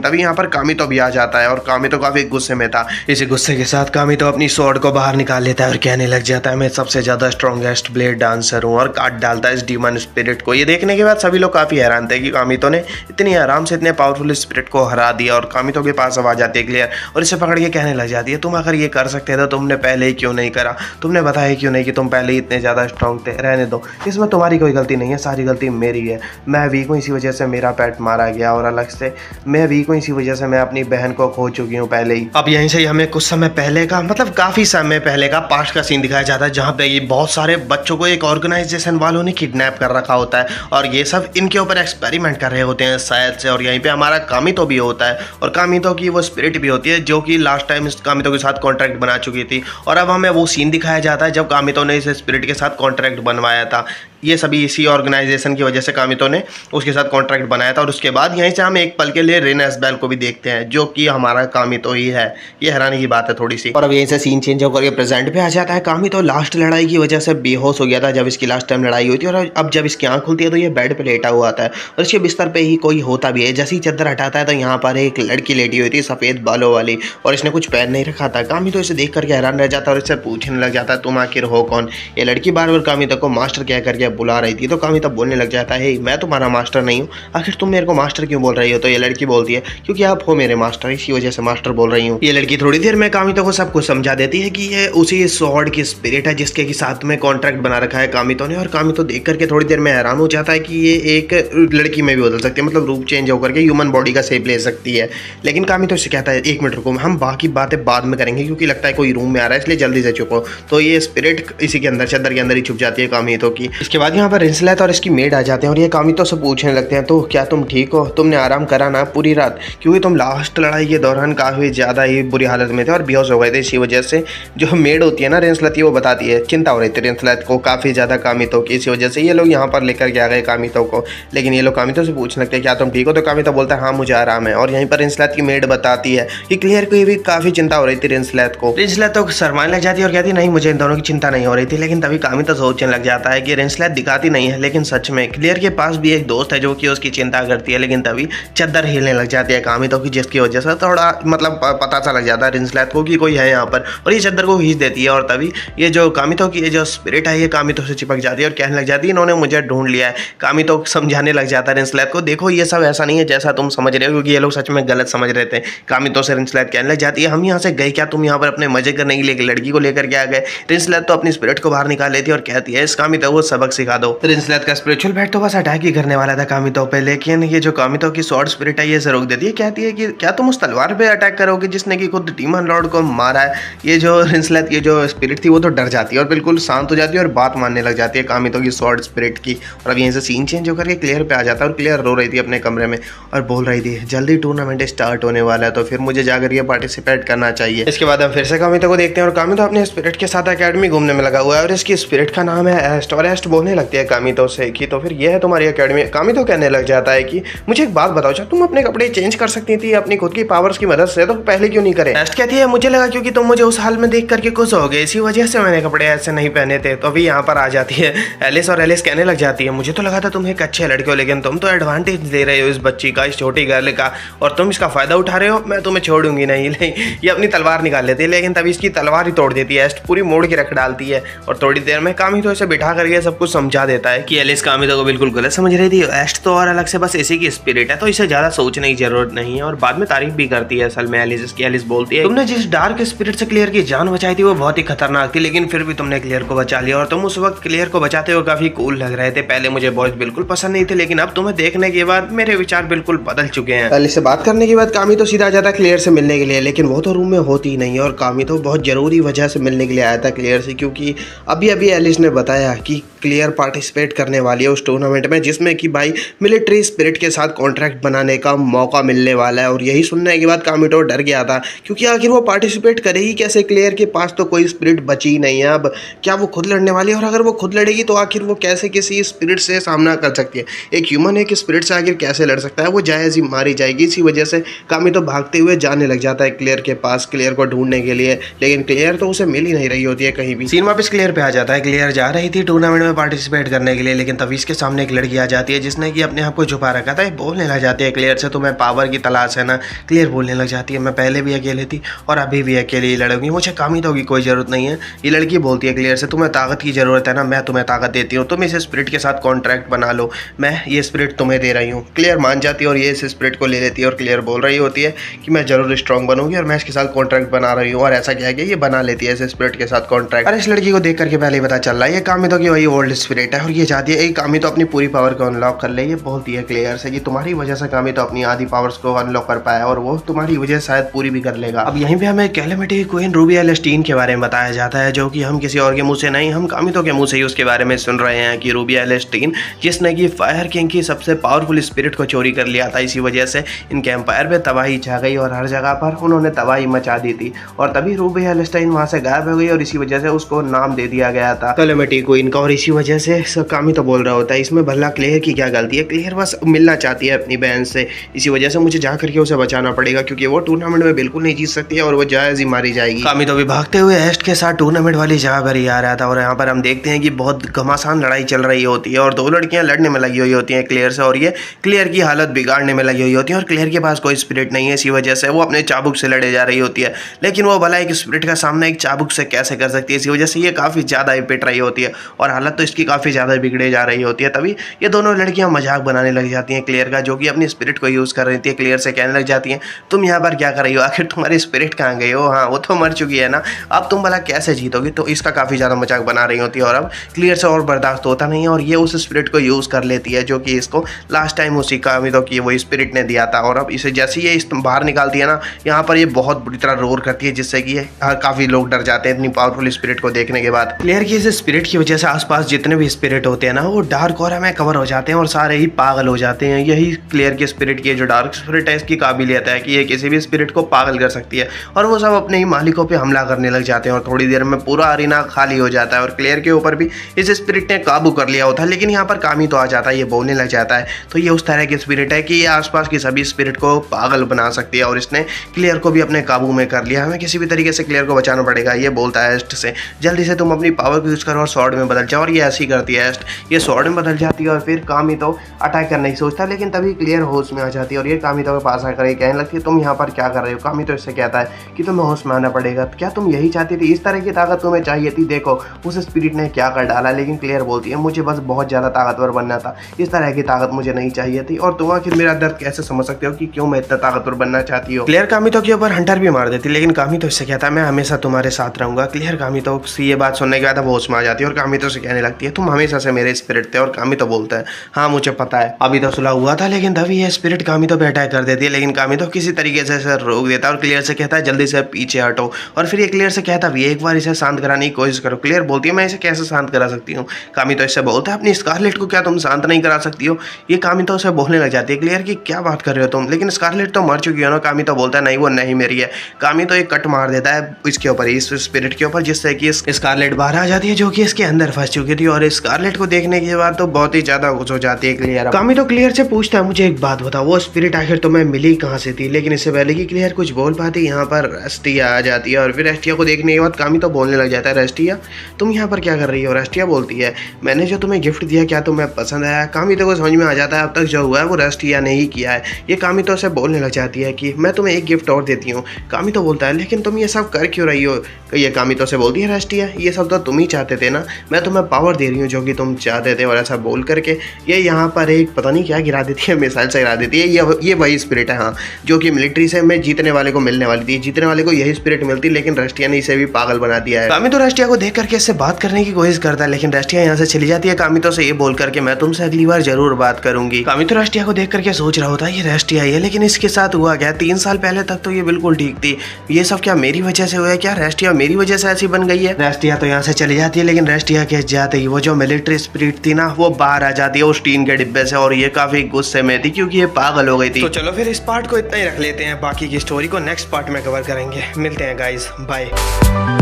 तभी यहाँ पर कामितो भी आ जाता है और कामितो काफ़ी गुस्से में था। इसी गुस्से के साथ कामितो अपनी स्वॉर्ड को बाहर निकाल लेता है और कहने लग जाता है मैं सबसे ज़्यादा स्ट्रॉन्गेस्ट ब्लेड डांसर हूँ, और काट डालता है इस डीमन स्पिरिट को। ये देखने के बाद सभी लोग काफ़ी हैरान थे कि कामितो ने इतनी आराम से इतने पावरफुल स्पिरिट को हरा दिया। और कामितो के पास अब आ जाती है क्लियर और इसे पकड़ के कहने लग जाती है तुम अगर ये कर सकते थे तो तुमने पहले ही क्यों नहीं करा, तुमने बताया क्यों नहीं कि तुम पहले ही इतने ज़्यादा स्ट्रॉन्ग थे। रहने दो, इसमें तुम्हारी कोई गलती नहीं है, सारी गलती मेरी है। मैं वीक हूँ, इसी वजह से मेरा पेट मारा गया, और अलग से मैं वीक हूँ, इसी वजह से मैं अपनी बहन को खो चुकी हूँ पहले ही। अब यहीं से हमें कुछ समय पहले का, मतलब काफ़ी समय पहले का पास्ट का सीन दिखाया जाता है, जहाँ पे ये बहुत सारे बच्चों को एक ऑर्गेनाइजेशन वालों ने किडनैप कर रखा होता है और ये सब इनके ऊपर एक्सपेरिमेंट कर रहे होते हैं शायद से। और यहीं पे हमारा कामितो भी होता है और कामितो की वो स्पिरिट भी होती है जो कि लास्ट टाइम कामितो के साथ कॉन्ट्रैक्ट बना चुकी थी। और अब हमें वो सीन दिखाया जाता है जब कामितो ने इस स्पिरिट के साथ कॉन्ट्रैक्ट बनवाया था। ये सभी इसी ऑर्गेनाइजेशन की वजह से कामितो ने उसके साथ कॉन्ट्रैक्ट बनाया था। और उसके बाद यहीं से हम एक पल के लिए रेन एसबेल को भी देखते हैं जो कि हमारा कामितो ही है। ये हैरानी की बात है थोड़ी सी। और अब यहीं से सीन चेंज होकर के प्रेजेंट पे आ जाता है। कामितो लास्ट लड़ाई की वजह से बेहोश हो गया था जब इसकी लास्ट टाइम लड़ाई हुई थी, और अब जब इसकी आंख खुलती है तो ये बेड पे लेटा हुआ था और इसके बिस्तर पे ही कोई होता भी है। जैसे ही चादर हटाता है तो यहाँ पर एक लड़की लेटी हुई थी सफ़ेद बालों वाली, और इसने कुछ पहन नहीं रखा था। कामितो इसे देख करके हैरान रह जाता है और इससे पूछने लग जाता है तुम आखिर हो कौन। ये लड़की बार बार कामितो को मास्टर कह करके बुला रही थी, तो कामितो बोलने लग जाता है मैं तुम्हारा मास्टर नहीं हूँ, आखिर तुम मेरे को मास्टर क्यों बोल रही हो। तो ये लड़की बोलती है क्योंकि आप हो मेरे मास्टर, इसी वजह से मास्टर बोल रही हूँ। ये लड़की थोड़ी देर में कामितो को सब कुछ समझा देती है कि ये उसी स्वॉर्ड की स्पिरिट है जिसके साथ में कॉन्ट्रैक्ट बना रखा है कामितो ने। और कामितो देख करके थोड़ी देर में हैरान हो जाता है कि ये एक लड़की में भी बदल सकती है, मतलब रूप चेंज होकर के ह्यूमन बॉडी का शेप ले सकती है। लेकिन कामितो से कहता है एक मिनट रुको, हम बाकी बातें बाद में करेंगे क्योंकि लगता है कोई रूम में आ रहा है, इसलिए जल्दी से छुपो। तो ये स्पिरिट इसी के अंदर, चादर के अंदर ही छुप जाती है कामितो की। इसके बाद यहाँ पर रिंसलेट और इसकी मेड आ जाते हैं और ये कामितो से पूछने लगते हैं तो क्या तुम ठीक हो, तुमने आराम करा ना पूरी रात, क्योंकि तुम लास्ट लड़ाई के दौरान काफ़ी ज़्यादा ही बुरी हालत में थे और बेहोश हो गए थे। इसी वजह से जो मेड होती है ना रिंसलेट, वो बताती है चिंता हो रही थी रिंसलेट को काफ़ी ज़्यादा कामितो की, इसी वजह से ये लोग यहाँ पर लेकर के आ गए कामितो को। लेकिन ये लोग कामितो से पूछने लगते हैं क्या तुम ठीक हो, तो कामितो बोलता है हाँ मुझे आराम है। और यहीं पर रिंसलेट की मेड बताती है कि क्लियर को भी काफ़ी चिंता हो रही थी रिंसलेट को। रिंसलेट तो शर्माने लग जाती है और कहती है नहीं मुझे इन दोनों की चिंता नहीं हो रही थी। लेकिन तभी कामितो सोचने लग जाता है कि रिंसलेट दिखाती नहीं है, लेकिन सच में क्लियर के पास भी एक दोस्त है जो कि उसकी चिंता करती है। लेकिन तभी चादर हिलने लग जाती है कामितो की, जिसकी वजह से थोड़ा मतलब पता सा लग जाता है रिंसलेट को कि कोई है यहाँ पर, और ये चादर को खींच देती है। और तभी ये जो कामितो की जो स्पिरिट है ये कामितो से चिपक जाती है और कहने लग जाती है इन्होंने मुझे ढूंढ लिया है। कामितो समझाने लग जाता है रिंसलेट को देखो ये सब ऐसा नहीं है जैसा तुम समझ रहे हो, क्योंकि ये लोग सच में गलत समझ रहे थे। कामितो से रिंसलेट कहने लग जाती है हम यहाँ से गए क्या, तुम यहाँ पर अपने मजे करने के लिए एक लड़की को लेकर के आ गए। रिंसलेट तो अपनी स्पिरिट को बाहर निकाल लेती है और कहती है इस कामितो को सबक सिखा दो। रिंसलेट का स्पिरिचुअल बैट तो बस अटैक ही करने वाला था कामितो पे, लेकिन ये जो कामितो की स्वॉर्ड स्पिरिट है ये से रोक देती है। कहती है कि क्या तुम उस तलवार पे अटैक करोगे जिसने कि खुद डीमन लॉर्ड को मारा है। ये जो रिंसलेट की जो स्पिरिट थी वो तो डर जाती है और बिल्कुल शांत हो जाती है और बात मानने लग जाती है कामितो की स्वॉर्ड स्पिरिट की। और अब यहीं से सीन चेंज होकर के क्लियर पे आ जाता है और क्लियर रो रही थी अपने कमरे में और बोल रही थी जल्दी टूर्नामेंट स्टार्ट होने वाला है तो फिर मुझे जाकर ये पार्टिसिपेट करना चाहिए। इसके बाद हम फिर से कामितो को देखते हैं और कामितो अपने स्पिरिट के साथ एकेडमी घूमने में लगा हुआ है और इसकी स्पिरिट का नाम है एस्ट। और एस्ट बोलने लगती है कामितो से कि तो फिर ये है तुम्हारी एकेडमी। कामितो कहने लग जाता है कि मुझे एक बात बताओ, तुम अपने कपड़े चेंज कर सकती थी अपनी खुद की पावर्स की मदद से, तो पहले क्यों नहीं करे। एस्ट कहती है मुझे लगा क्योंकि तुम मुझे उस हाल में देख करके खुश हो गए, इसी वजह से मैंने कपड़े ऐसे नहीं पहने थे। तो अभी यहाँ पर आ जाती है एलिस और एलिस कहने लग जाती है मुझे तो लगा था तुम एक अच्छे लड़के हो, लेकिन तुम तो एडवांटेज ले रहे हो इस बच्ची का, इस छोटी गर्ल का, और तुम इसका फायदा उठा रहे हो। मैं तुम्हें छोड़ूंगी नहीं। ये अपनी तलवार निकाल लेती है लेकिन तभी इसकी तलवार ही तोड़ देती है। एस्ट पूरी मोड़ के रख डालती है और थोड़ी देर में कामितो इसे बिठा करके सब कुछ समझा देता है कि एलिस कामितो को बिल्कुल गलत समझ रही थी। एस्ट तो और अलग से बस इसी की स्पिरिट है तो इसे ज्यादा सोचने की जरूरत नहीं है। और बाद में तारीफ भी करती है असल में एलिस की। एलिस बोलती है तुमने जिस डार्क स्पिरिट से क्लियर की जान बचाई थी वो बहुत ही खतरनाक थी, लेकिन फिर भी तुमने क्लियर को बचा लिया और तुम उस वक्त क्लियर को बचाते हुए काफी कूल लग रहे थे। पहले मुझे बॉयज बिल्कुल पसंद नहीं थे लेकिन अब तुम्हें देखने के बाद मेरे विचार बिल्कुल बदल चुके हैं। एलिस से बात करने के बाद कामितो सीधा जाता है क्लियर से मिलने के लिए, लेकिन वो तो रूम में होती ही नहीं है और कामितो बहुत जरूरी वजह से मिलने के लिए आया था क्लियर से, क्योंकि अभी अभी एलिस ने बताया कि क्लियर पार्टिसिपेट करने वाली है उस टूर्नामेंट में जिसमें कि भाई मिलिट्री स्पिरिट के साथ कॉन्ट्रैक्ट बनाने का मौका मिलने वाला है। और यही सुनने के बाद कामितो डर गया था क्योंकि आखिर वो पार्टिसिपेट करेगी कैसे, क्लियर के पास तो कोई स्पिरिट बची ही नहीं है। अब क्या वो खुद लड़ने वाली है, और अगर वो खुद लड़ेगी तो आखिर वो कैसे किसी स्पिरिट से सामना कर सकती है। एक ह्यूमन एक स्पिरिट से आखिर कैसे लड़ सकता है, वो जायज़ ही मारी जाएगी। इसी वजह से कामितो भागते हुए जाने लग जाता है क्लियर के पास क्लियर को ढूंढने के लिए, लेकिन क्लियर तो उसे मिल ही नहीं रही होती है कहीं भी। सीन वापस क्लियर पे आ जाता है। क्लियर जा रही थी टूर्नामेंट में पार्टिसिपेट करने के लिए, लेकिन तभी इसके सामने एक लड़की आ जाती है जिसने कि अपने आप को छुपा रखा था। बोलने लग जाती है क्लियर से, तुम्हें पावर की तलाश है ना। क्लियर बोलने लग जाती है मैं पहले भी अकेले थी और अभी भी अकेले ही लड़ूंगी, मुझे कामितो की कोई ज़रूरत नहीं है। ये लड़की बोलती है क्लियर से, तुम्हें ताकत की ज़रूरत है ना, मैं तुम्हें ताकत देती हूँ, तुम इस स्पिरिट के साथ कॉन्ट्रैक्ट बना लो, मैं ये स्पिरिट तुम्हें दे रही हूँ। क्लियर मान जाती है और ये इस स्पिरिट को ले लेती है और क्लियर बोल रही होती है कि मैं जरूर स्ट्रॉन्ग बनूंगी और मैं इसके साथ कॉन्ट्रैक्ट बना रही हूँ। और ऐसा क्या है कि ये बना लेती है इस स्पिरिट के साथ कॉन्ट्रैक्ट। और इस लड़की को देख करके पहले ही पता चल रहा है ये कामितो की वही ओल्ड स्पिरिट है और ये चाहती है कामितो अपनी पूरी पावर को अनलॉक कर ले। ये बोलती है क्लियर से कि तुम्हारी वजह से कामितो अपनी आधी पावर्स को अनलॉक कर पाया और वो तुम्हारी वजह से शायद पूरी भी कर लेगा। अब यहीं पे हमें कैलेमिटी क्वीन रूबी एलेस्टीन के बारे में बताया जाता है, जो कि हम किसी और के मुंह से नहीं, हम कामितो के मुंह से ही उसके बारे में सुन रहे हैं कि रूबी एलेस्टीन जिसने कि फायर किंग की सबसे पावरफुल स्पिरिट को चोरी कर लिया था, इसी वजह से इनके एम्पायर पे तबाही छा गई और हर जगह पर उन्होंने तबाही मचा दी थी और तभी रूबी एलेस्टीन वहां से गायब हो गई और इसी वजह से उसको नाम दे दिया गया था कैलेमिटी क्वीन का। और इसी वजह से कामितो बोल रहा होता है इसमें भला क्लियर की क्या गलती है, क्लियर बस मिलना चाहती है अपनी बहन से, इसी वजह से मुझे जा करके उसे बचाना पड़ेगा क्योंकि वो टूर्नामेंट में बिल्कुल नहीं जीत सकती है और वो जायज ही मारी जाएगी। कामितो भी भागते हुए एस्ट के साथ टूर्नामेंट वाली जगह पर ही आ रहा था और यहाँ पर हम देखते हैं कि बहुत घमासान लड़ाई चल रही होती है और दो लड़कियां लड़ने में लगी हुई होती हैं क्लियर से और ये क्लियर की हालत बिगाड़ने में लगी हुई होती है और क्लियर के पास कोई स्पिरिट नहीं है, इसी वजह से वो अपने चाबुक से लड़े जा रही होती है। लेकिन वो भला एक स्पिरिट का सामना एक चाबुक से कैसे कर सकती है, इसी वजह से ये काफ़ी ज़्यादा ही पिट रही होती है और हालत तो इसकी काफ़ी ज़्यादा बिगड़े जा रही होती है। तभी ये दोनों लड़कियां मजाक बनाने लग जाती हैं क्लियर का, जो कि अपनी स्पिरिट को यूज़ कर रही थी। क्लियर से कहने लग जाती हैं तुम यहाँ पर क्या कर रही हो, आखिर तुम्हारी स्पिरिट कहाँ गई हो, हाँ वो तो मर चुकी है ना, अब तुम भला कैसे जीतोगी। तो इसका काफ़ी ज़्यादा मजाक बना रही होती है और अब क्लियर से और बर्दाश्त होता नहीं है और ये उस स्पिरिट को यूज़ कर लेती है जो कि इसको लास्ट टाइम उसी कामितो की वो स्पिरिट ने दिया था। और अब इसे जैसे ये इस बाहर निकालती है ना, यहाँ पर ये बहुत बुरी तरह रोर करती है जिससे कि काफ़ी लोग डर जाते हैं इतनी पावरफुल स्पिरिट को देखने के बाद। क्लियर की इस स्पिरिट की वजह से आसपास जितने भी स्पिरिट होते हैं ना वो डार्क ऑरा में कवर हो जाते हैं और सारे ही पागल हो जाते हैं। यही क्लियर की स्पिरिट की जो डार्क स्पिरिट है इसकी काबिलियत है कि ये किसी भी स्पिरिट को पागल कर सकती है और वो सब अपने ही मालिकों पे हमला करने लग जाते हैं और थोड़ी देर में पूरा अरीना खाली हो जाता है और क्लियर के ऊपर भी इस स्पिरिट ने काबू कर लिया होता है। लेकिन यहाँ पर कामितो आ जाता है, ये बोलने लग जाता है तो ये उस तरह की स्पिरिट है कि ये आसपास की सभी स्पिरिट को पागल बना सकती है और इसने क्लियर को भी अपने काबू में कर लिया। हमें किसी भी तरीके से क्लियर को बचाना पड़ेगा। ये बोलता है एस्ट से जल्दी से तुम अपनी पावर को यूज करो और स्वॉर्ड में बदल जाओ और ये ऐसी करती है एस्ट, ये स्वॉर्ड में बदल जाती है और फिर कामितो अटैक करने की सोचता है। लेकिन तभी क्लियर होश में आ जाती है और ये कामितो के पास आकर कहने लगती है तुम यहाँ पर क्या कर रहे हो। कामितो इससे कहता है कि तुम्हें होश में आना पड़ेगा, क्या तुम यही चाहती थी, इस तरह की ताकत तुम्हें चाहिए थी, देखो उस स्पिरिट ने क्या कर डाला। लेकिन क्लियर बोलती है मुझे बस बहुत ज़्यादा ताकतवर बनना था, इस तरह की ताकत मुझे नहीं चाहिए थी और तुम आखिर मेरा दर्द कैसे समझ सकते हो कि क्यों मैं इतना ताकतवर बनना चाहती हो। क्लियर कामितो के ऊपर हंटर भी मार देती लेकिन कामितो इससे कहता है मैं हमेशा तुम्हारे साथ रहूंगा। क्लियर कामितो से ये बात सुनने के बाद वो होश में आ जाती है और कामितो से कहने लगती है तुम हमेशा से मेरे स्पिरिट थे और कामितो बोलता है हाँ मुझे पता है, अभी तो सुलह हुआ था लेकिन तभी ये स्पिरिट कामितो पे अटैक कर देती है। लेकिन कामितो किसी तरीके से इसे रोक देता है और क्लियर से कहता है जल्दी से पीछे हटो और फिर ये क्लियर से कहता है एक बार इसे शांत कराने की कोशिश करो। क्लियर बोलती है मैं इसे कैसे शांत करा सकती हूँ। कामितो इससे बोलता है अपनी स्कारलेट को क्या तुम शांत नहीं करा सकती हो। ये कामितो से बोलने लग जाती है क्लियर की क्या बात कर रहे हो तुम, लेकिन स्कारलेट तो मर चुकी है ना। कामितो बोलता है नहीं वो नहीं मेरी है। कामितो एक कट मार देता है इसके ऊपर, इस स्पिरिट के ऊपर, जिससे कि स्कारलेट बाहर आ जाती है जो कि इसके अंदर फंस चुकी थी और स्कारलेट को देखने के बाद तो बहुत ही ज्यादा खुश हो जाती है क्लियर। कामितो क्लियर से पूछता है मुझे एक बात बताओ वो स्पिरिट आखिर तुम्हें मिली कहाँ से थी। लेकिन इससे पहले कि क्लियर कुछ बोल पाती यहाँ पर रेस्टिया आ जाती है और फिर रेस्टिया को देखने के बाद कामितो बोलने लग जाता है रेस्टिया तुम यहाँ पर क्या कर रही हो। रेस्टिया बोलती है मैंने जो तुम्हें गिफ्ट दिया क्या तुम्हें पसंद आया। कामितो को समझ में आ जाता है अब तक जो हुआ है वो रेस्टिया ने ही किया है। ये कामितो से बोलने लग जाती है कि मैं तुम्हें एक गिफ्ट और देती हूँ। कामितो बोलता है लेकिन तुम ये सब कर क्यों रही हो। ये कामितो से बोलती है रेस्टिया ये सब तो तुम ही चाहते थे ना, मैं तुम्हें पावर दे रही हूँ जो कि तुम चाहते थे। और ऐसा बोल करके ये यहाँ पर एक पता नहीं क्या गिरा देती है, मिसाइल से गिरा देती है। ये वही स्पिरिट है हाँ जो कि मिलिट्री से में जीतने वाले को मिलने वाली थी, जीतने वाले को यही स्पिरिट मिलती, लेकिन रेस्टिया ने इसे भी पागल बना दिया है। कामितो रेस्टिया को देख करके इससे बात करने की कोशिश करता है लेकिन रेस्टिया यहाँ से चली जाती है कामितो से ये बोल करके मैं तुमसे अगली बार जरूर बात करूंगी। कामितो रेस्टिया को देख करके सोच रहा होता है ये रेस्टिया है लेकिन इसके साथ हुआ क्या, 3 साल पहले तक तो ये बिल्कुल ठीक थी, ये सब क्या मेरी वजह से हुआ है, क्या रेस्टिया मेरी वजह से ऐसी बन गई है। रेस्टिया तो यहाँ से चली जाती है लेकिन रेस्टिया के जाते ही वो जो मिलिट्री स्पिरिट थी ना वो बाहर आ जाती है उस टीन के डिब्बे से और ये काफी गुस्से में थी क्योंकि ये पागल हो गई थी। तो चलो फिर इस पार्ट को इतना ही रख लेते हैं, बाकी की स्टोरी को नेक्स्ट पार्ट में कवर करेंगे। मिलते हैं गाइस, बाय।